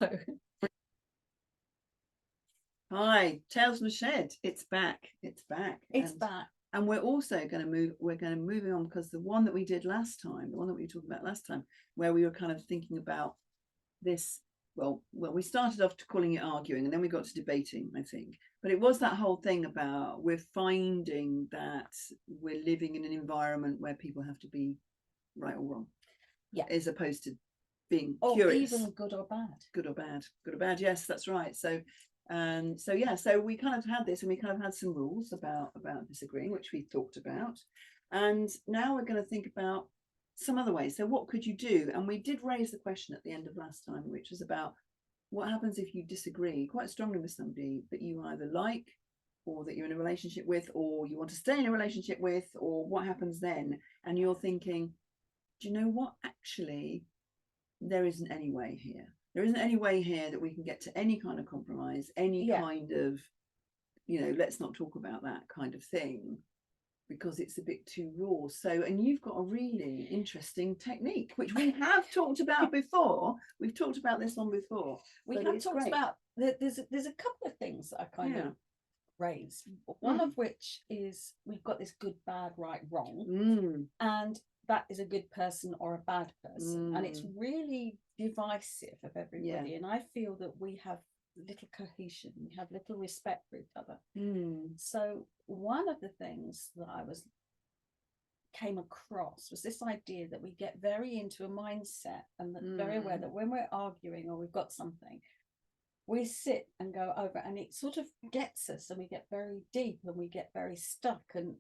So hi, Tales from the Shed. It's back. It's back. back. And we're also going to move on, because the one that we did last time, the one that we were talking about last time, where we were kind of thinking about this, well, we started off calling it arguing, and then we got to debating, I think. But it was that whole thing about we're finding that we're living in an environment where people have to be right or wrong, as opposed to being curious, even good or bad. Yes, that's right. So we kind of had this, and we kind of had some rules about disagreeing, which we talked about, and now we're going to think about some other ways. So what could you do? And we did raise the question at the end of last time, which was about what happens if you disagree quite strongly with somebody that you either like, or that you're in a relationship with, or you want to stay in a relationship with, or what happens then? And you're thinking, do you know what, actually there isn't any way here. There isn't any way here that we can get to any kind of compromise, any kind of, let's not talk about that kind of thing, because it's a bit too raw. So, and you've got a really interesting technique, which we have talked about before. We've talked about this one before. We have talked about, there's a couple of things that I kind of raise. One of which is we've got this good, bad, right, wrong. And that is a good person or a bad person, and it's really divisive of everybody. And I feel that we have little cohesion, we have little respect for each other. So one of the things that I came across was this idea that we get very into a mindset, and that very aware that when we're arguing or we've got something, we sit and go over, and it sort of gets us, and we get very deep, and we get very stuck, and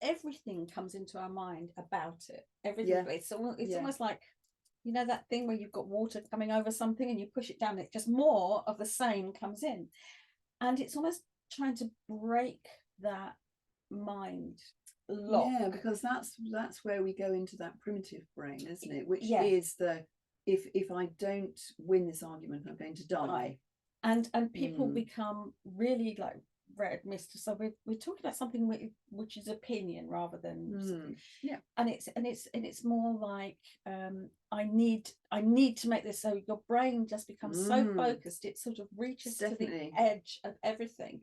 everything comes into our mind about it. Everything. It's almost like, that thing where you've got water coming over something and you push it down, it just more of the same comes in, and it's almost trying to break that mind lock. Because that's where we go into that primitive brain, isn't it? Which is the if I don't win this argument, I'm going to die. And people become really like red mist. So we're talking about something which is opinion rather than and it's more like I need to make this, so your brain just becomes so focused, it sort of reaches to the edge of everything,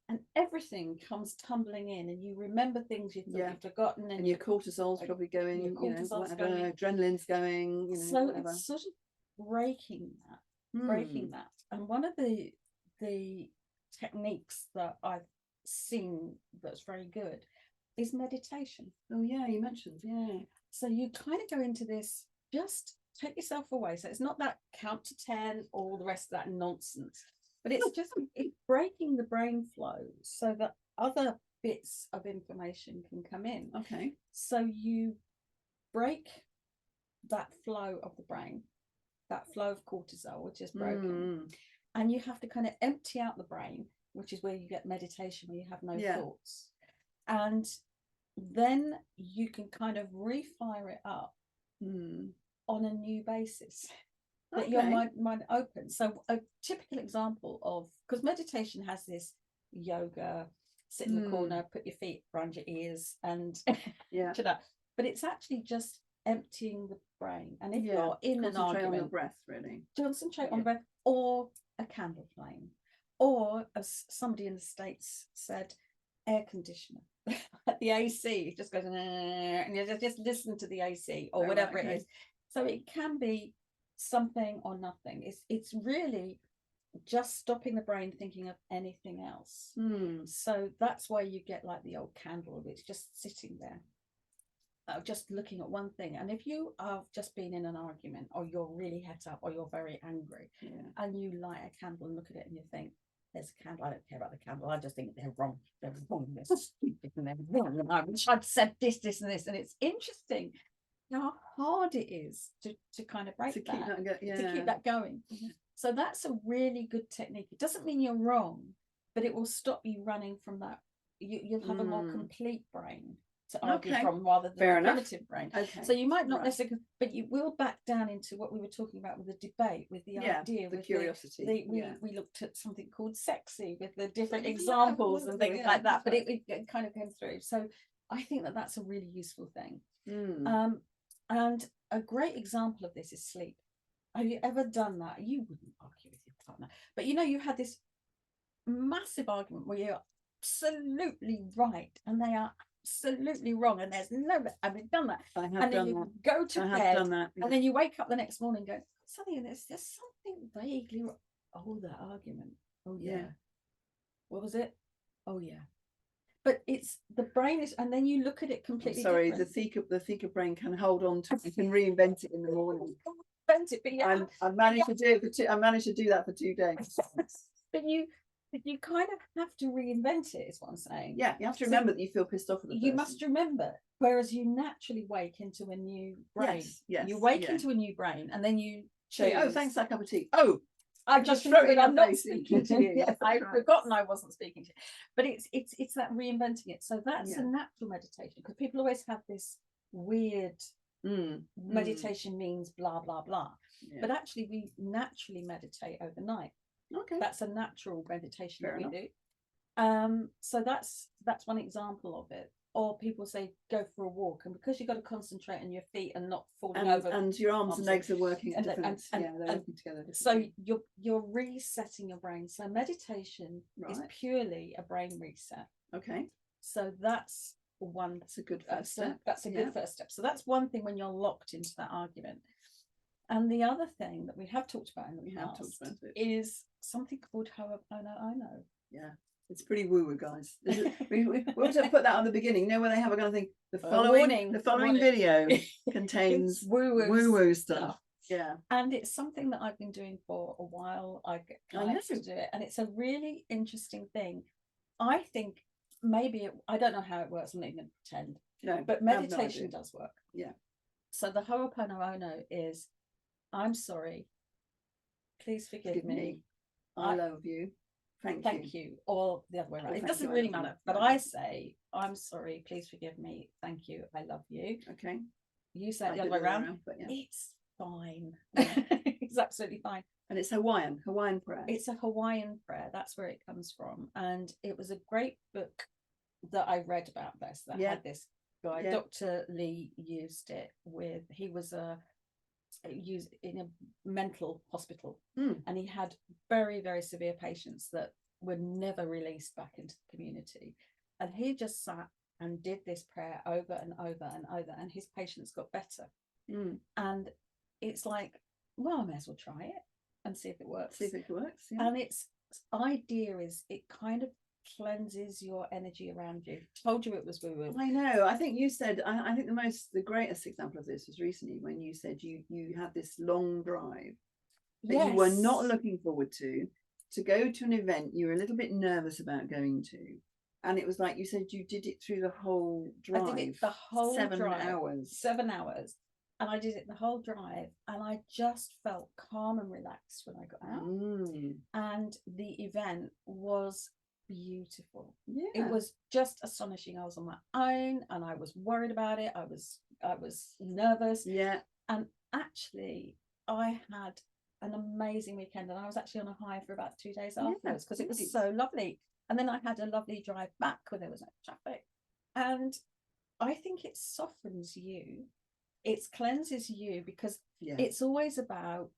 and everything comes tumbling in, and you remember things you thought you'd forgotten, and your cortisol's probably going, whatever, adrenaline's going, so whatever. It's sort of breaking that. And one of the techniques that I've seen that's very good is meditation. You mentioned. So you kind of go into this, just take yourself away. So it's not that count to 10 or the rest of that nonsense, but it's just it's breaking the brain flow so that other bits of information can come in. So you break that flow of the brain, that flow of cortisol, which is broken. And you have to kind of empty out the brain, which is where you get meditation, where you have no thoughts. And then you can kind of refire it up on a new basis. That your mind open. So a typical example of, because meditation has this yoga, sit in the corner, put your feet around your ears, and but it's actually just emptying the brain. And if you're in an argument, on the breath, really. Concentrate on the breath, or a candle flame, or as somebody in the States said, air conditioner. The AC just goes and you just listen to the AC or whatever it is. So it can be something or nothing. It's really just stopping the brain thinking of anything else. So that's why you get like the old candle, it's just sitting there, just looking at one thing. And if you have just been in an argument, or you're really het up, or you're very angry, and you light a candle and look at it and you think, there's a candle, I don't care about the candle, I just think they're wrong, they're stupid, and they're wrong, and I wish I'd said this and this. And it's interesting how hard it is to kind of break to keep that going. So that's a really good technique. It doesn't mean you're wrong, but it will stop you running from that. You'll have a more complete brain to argue from, rather than a primitive brain. So you might not necessarily, but you will back down into what we were talking about with the debate, with the idea, the with curiosity. We looked at something called sexy, with the different examples and things like that, but it kind of came through. So I think that that's a really useful thing. And a great example of this is sleep. Have you ever done that? You wouldn't argue with But you know, you had this massive argument where you're absolutely right and they are absolutely wrong, and there's no, and we've done that. I have And then done you that. go to I have bed, done that. Yeah. and then you wake up the next morning going, something, there's just something vaguely wrong. Oh, that argument. Oh yeah. Yeah. What was it? Oh yeah. But it's the brain is, and then you look at it completely Sorry, different. the Theaker brain can hold on to it. You can reinvent it in the morning. Invent it, but yeah, I've managed to do it for two. I managed to do that for 2 days. but you kind of have to reinvent it, is what I'm saying. Yeah, you have to remember that you feel pissed off at the person. You must remember, whereas you naturally wake into a new brain. Yes, you wake into a new brain, and then you say, "Oh, thanks, that cup of tea." Oh, I've just remembered I'm not speaking to you. Yes, I've right. forgotten I wasn't speaking to you. But it's that reinventing it. So that's a natural meditation, because people always have this weird meditation means blah blah blah. Yeah. But actually, we naturally meditate overnight. Okay, that's a natural meditation Fair that enough. we do. So that's one example of it. Or people say go for a walk, and because you've got to concentrate on your feet and not falling over, and your arms and legs are working at different, they're working together. So you're resetting your brain. So meditation is purely a brain reset. Okay. So that's one. That's a good first step. That's a good first step. So that's one thing when you're locked into that argument. And the other thing that we have talked about in the past is something called Ho'oponopono. Yeah. It's pretty woo-woo, guys. we want to put that on the beginning. You know, where they have a kind of thing. The following video contains woo-woo stuff. Yeah. And it's something that I've been doing for a while. I like to do it, and it's a really interesting thing. I think maybe I don't know how it works. I'm not even going to pretend. No, but meditation does work. Yeah. So the Ho'oponopono is, I'm sorry. Please forgive me. I love you. Thank you. Or the other way around. It doesn't really matter. But I say, I'm sorry, please forgive me. Thank you. I love you. Okay. You say it the other way around. But yeah. It's fine. It's absolutely fine. And it's Hawaiian prayer. It's a Hawaiian prayer. That's where it comes from. And it was a great book that I read about this that had this guy. Dr. Lee used it with, he was used in a mental hospital, and he had very, very severe patients that were never released back into the community, and he just sat and did this prayer over and over and over, and his patients got better. And it's like, well, I may as well try it and see if it works. And its idea is it kind of cleanses your energy around you. Told you it was woo-woo. I know. I think you said, I think the greatest example of this was recently when you said you had this long drive that you were not looking forward to go to an event you were a little bit nervous about going to, and it was like you said you did it through the whole drive. I did it the whole 7 hours. 7 hours. And I did it the whole drive, and I just felt calm and relaxed when I got out. And the event was beautiful. It was just astonishing. I was on my own, and I was worried about it. I was nervous. And actually, I had an amazing weekend, and I was actually on a high for about 2 days afterwards, because it was so lovely. And then I had a lovely drive back where there was no traffic. And I think it softens you. It cleanses you, because it's always about,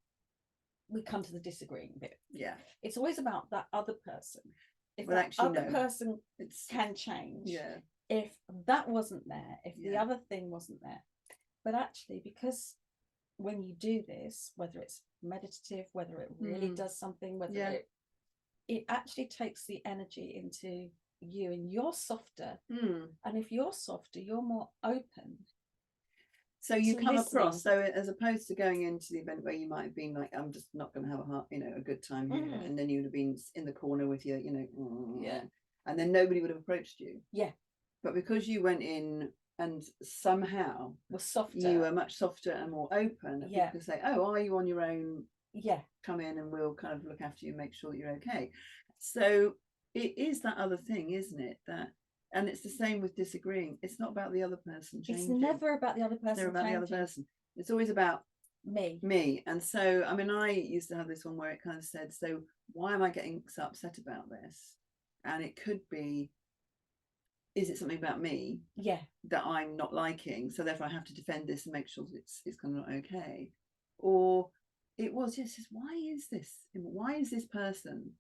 we come to the disagreeing bit. It's always about that other person. If that other person can change, if that wasn't there, if the other thing wasn't there. But actually, because when you do this, whether it's meditative, whether it really does something, whether it actually takes the energy into you, and you're softer. And if you're softer, you're more open. So you come across, so as opposed to going into the event where you might have been like, I'm just not going to have a good time here, and then you would have been in the corner with your, and then nobody would have approached you. But because you went in and somehow was softer, you were much softer and more open. And people say, oh, are you on your own? Come in and we'll kind of look after you, make sure that you're okay. So it is that other thing, isn't it? And it's the same with disagreeing. It's not about the other person changing. It's never about the other person. They're about the other person. It's always about me. And so, I mean, I used to have this one where it kind of said, so why am I getting so upset about this? And it could be, is it something about me that I'm not liking? So therefore I have to defend this and make sure that it's kind of not okay. Or it was just, why is this person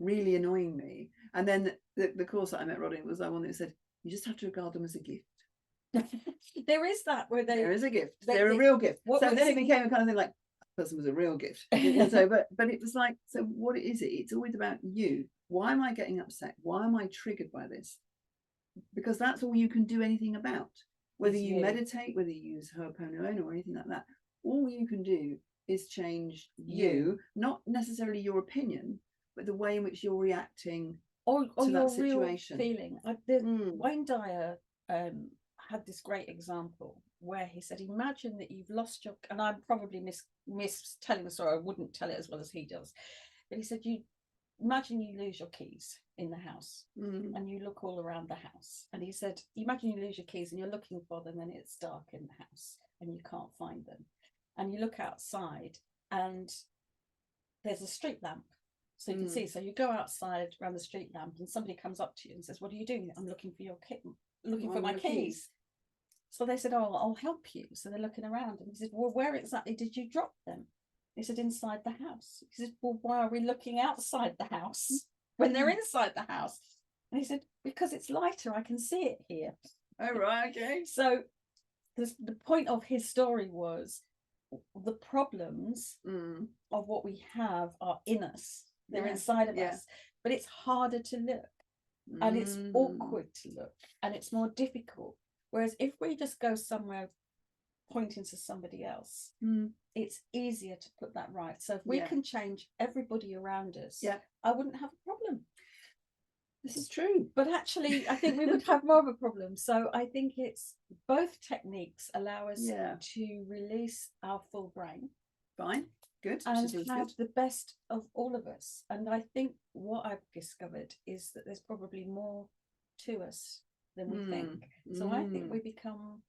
really annoying me? And then the course that I met Rodney was one that said, you just have to regard them as a gift. There is that where there is a gift. They're a real gift. So then it became a kind of thing like, that person was a real gift. So but it was like, so what is it? It's always about you. Why am I getting upset? Why am I triggered by this? Because that's all you can do anything about. Whether you meditate, whether you use Ho'oponopono or anything like that, all you can do is change you, not necessarily your opinion, but the way in which you're reacting or to your that situation. Real feeling. Wayne Dyer had this great example where he said, imagine that you've lost your, and I'm probably mis telling the story, I wouldn't tell it as well as he does, but he said, imagine you lose your keys in the house and you look all around the house, and he said, imagine you lose your keys and you're looking for them and it's dark in the house and you can't find them, and you look outside and there's a street lamp so you can see, so you go outside around the street lamp and somebody comes up to you and says, what are you doing? I'm looking for your looking for my keys. So they said, oh, I'll help you. So they're looking around, and he said, well, where exactly did you drop them? He said, inside the house. He said, well, why are we looking outside the house when they're inside the house? And he said, because it's lighter, I can see it here. Oh, right, okay. So the point of his story was the problems of what we have are in us. They're inside of us, but it's harder to look, and it's awkward to look, and it's more difficult. Whereas if we just go somewhere pointing to somebody else, it's easier to put that right. So if we can change everybody around us, I wouldn't have a problem. This is true. But actually, I think we would have more of a problem. So I think it's both techniques allow us to release our full brain. Fine. Good. And have the best of all of us. And I think what I've discovered is that there's probably more to us than we think. So I think we become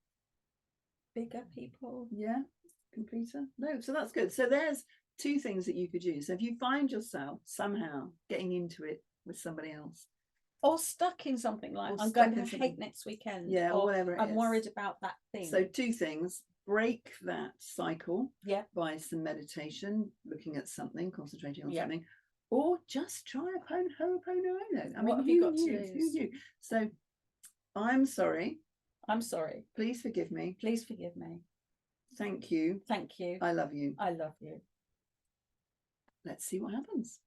bigger people. Yeah, completer. No, so that's good. So there's two things that you could use. So if you find yourself somehow getting into it with somebody else, or stuck in something like, I'm going to hate next weekend, or whatever I'm worried about that thing. So two things: break that cycle by some meditation, looking at something, concentrating on something, or just try a Ho'oponopono. I mean, you got to lose? So I'm sorry. I'm sorry. Please forgive me. Please forgive me. Thank you. Thank you. I love you. I love you. Let's see what happens.